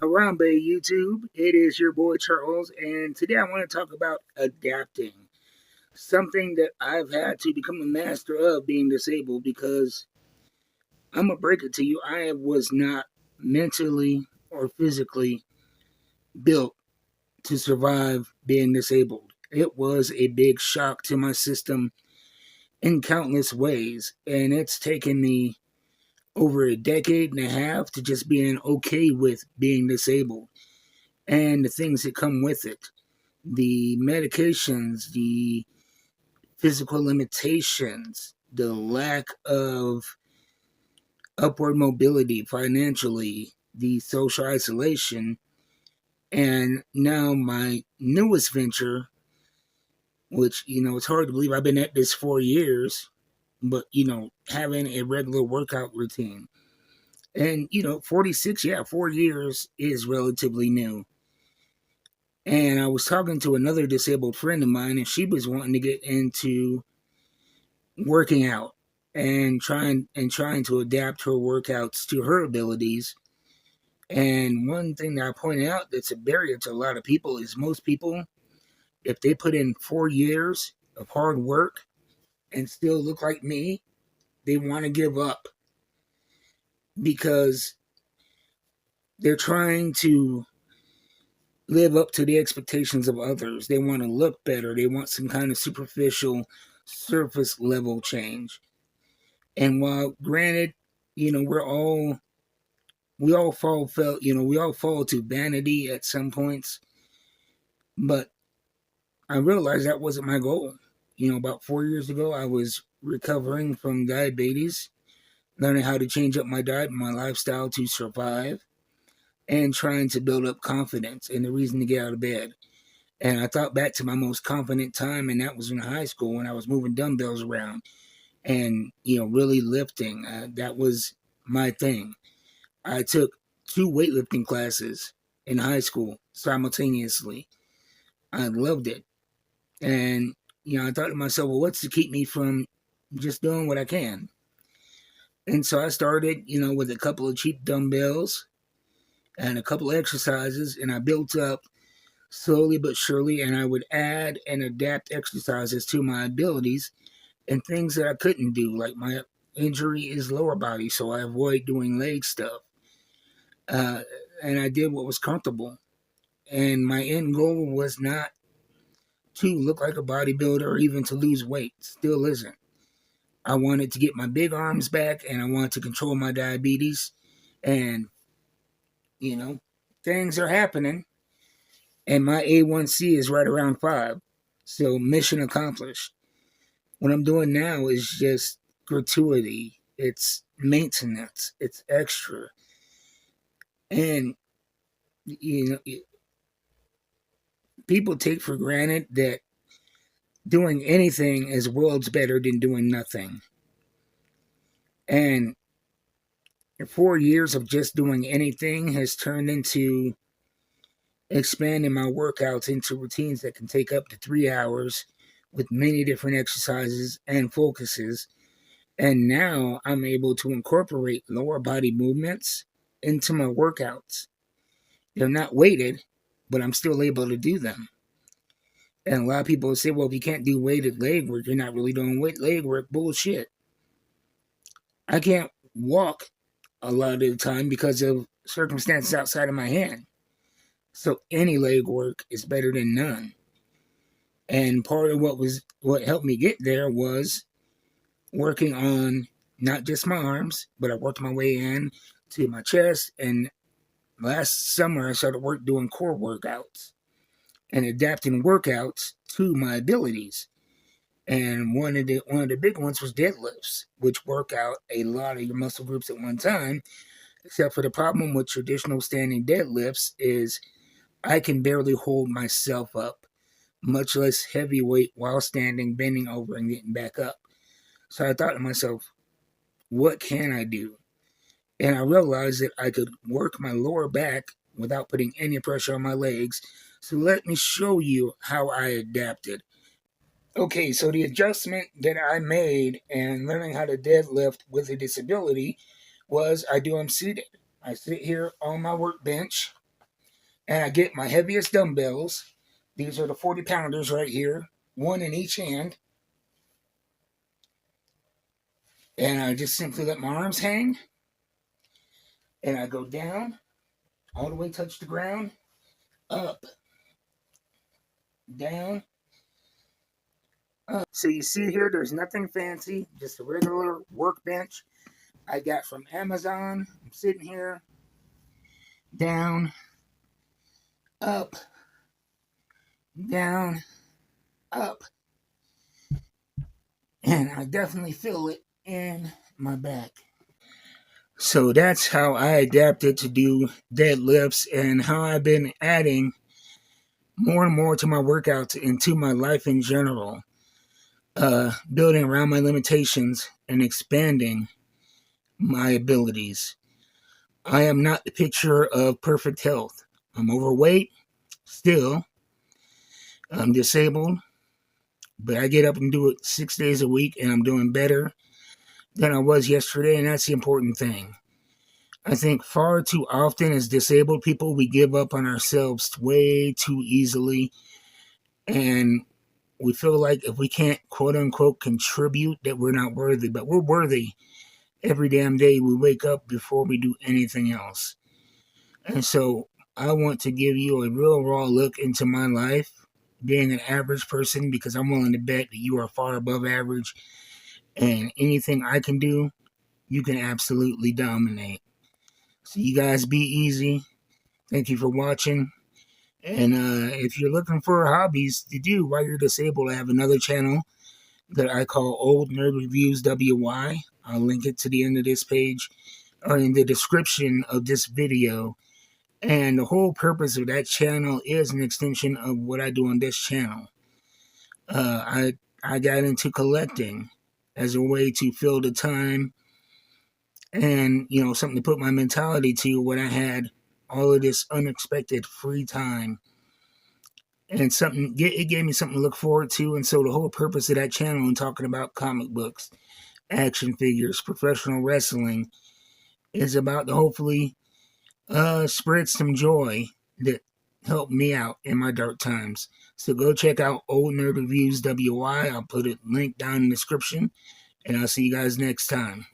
Harambe YouTube. It is your boy Charles, and today I want to talk about adapting. Something that I've had to become a master of being disabled because I'm gonna break it to you. I was not mentally or physically built to survive being disabled. It was a big shock to my system in countless ways, and it's taken me over a decade and a half to just being okay with being disabled and the things that come with it, the medications, the physical limitations, the lack of upward mobility financially, the social isolation, and now my newest venture, which, it's hard to believe I've been at this 4 years, but, having a regular workout routine. And, 46, yeah, 4 years is relatively new. And I was talking to another disabled friend of mine, and she was wanting to get into working out and trying to adapt her workouts to her abilities. And one thing that I pointed out that's a barrier to a lot of people is most people, if they put in 4 years of hard work and still look like me, they want to give up because they're trying to live up to the expectations of others. They want to look better. They want some kind of superficial, surface level change. And while granted, we all we all fall to vanity at some points, but I realized that wasn't my goal. About 4 years ago, I was recovering from diabetes, learning how to change up my diet and my lifestyle to survive, and trying to build up confidence and the reason to get out of bed. And I thought back to my most confident time, and that was in high school when I was moving dumbbells around and, really lifting. That was my thing. I took two weightlifting classes in high school simultaneously. I loved it. And, I thought to myself, well, what's to keep me from just doing what I can? And so I started, with a couple of cheap dumbbells and a couple of exercises, and I built up slowly but surely, and I would add and adapt exercises to my abilities and things that I couldn't do. Like my injury is lower body, so I avoid doing leg stuff. Uh, and I did what was comfortable. And my end goal was not to look like a bodybuilder or even to lose weight. Still isn't. I wanted to get my big arms back and I wanted to control my diabetes. And, you know, things are happening. And my A1C is right around 5. So, mission accomplished. What I'm doing now is just gratuity, it's maintenance, it's extra. And, you know, people take for granted that doing anything is worlds better than doing nothing. And 4 years of just doing anything has turned into expanding my workouts into routines that can take up to 3 hours with many different exercises and focuses. And now I'm able to incorporate lower body movements into my workouts. They're not weighted, but I'm still able to do them. And a lot of people say, well, if you can't do weighted leg work, you're not really doing weight leg work. Bullshit. I can't walk a lot of the time because of circumstances outside of my hand. So any leg work is better than none. And part of what helped me get there was working on not just my arms, but I worked my way in to my chest. And last summer I started doing core workouts and adapting workouts to my abilities. And one of the big ones was deadlifts, which work out a lot of your muscle groups at one time. Except for the problem with traditional standing deadlifts is I can barely hold myself up, much less heavy weight while standing, bending over, and getting back up. So I thought to myself, what can I do? And I realized that I could work my lower back without putting any pressure on my legs. So let me show you how I adapted. Okay, so the adjustment that I made in learning how to deadlift with a disability was I do them seated. I sit here on my workbench And I get my heaviest dumbbells. These are the 40 pounders right here, one in each hand. And I just simply let my arms hang. And I go down, all the way touch the ground, up, down, up. So you see here, there's nothing fancy, just a regular workbench I got from Amazon. I'm sitting here, down, up, down, up. And I definitely feel it in my back. So that's how I adapted to do deadlifts and how I've been adding more and more to my workouts and to my life in general. Building around my limitations and expanding my abilities. I am not the picture of perfect health. I'm overweight, still. I'm disabled, but I get up and do it 6 days a week, and I'm doing better than I was yesterday, and that's the important thing. I think far too often as disabled people, we give up on ourselves way too easily, and we feel like if we can't quote unquote contribute that we're not worthy, but we're worthy every damn day we wake up before we do anything else. And so I want to give you a real raw look into my life, being an average person, because I'm willing to bet that you are far above average, and anything I can do, you can absolutely dominate. So you guys be easy. Thank you for watching. And if you're looking for hobbies to do while you're disabled, I have another channel that I call Old Nerd Reviews WY. I'll link it to the end of this page or in the description of this video. And the whole purpose of that channel is an extension of what I do on this channel. I got into collecting as a way to fill the time and, something to put my mentality to when I had all of this unexpected free time. And it gave me something to look forward to. And so the whole purpose of that channel and talking about comic books, action figures, professional wrestling is about to hopefully spread some joy that helped me out in my dark times. So go check out Old Nerd Reviews WY. I'll put a link down in the description, and I'll see you guys next time.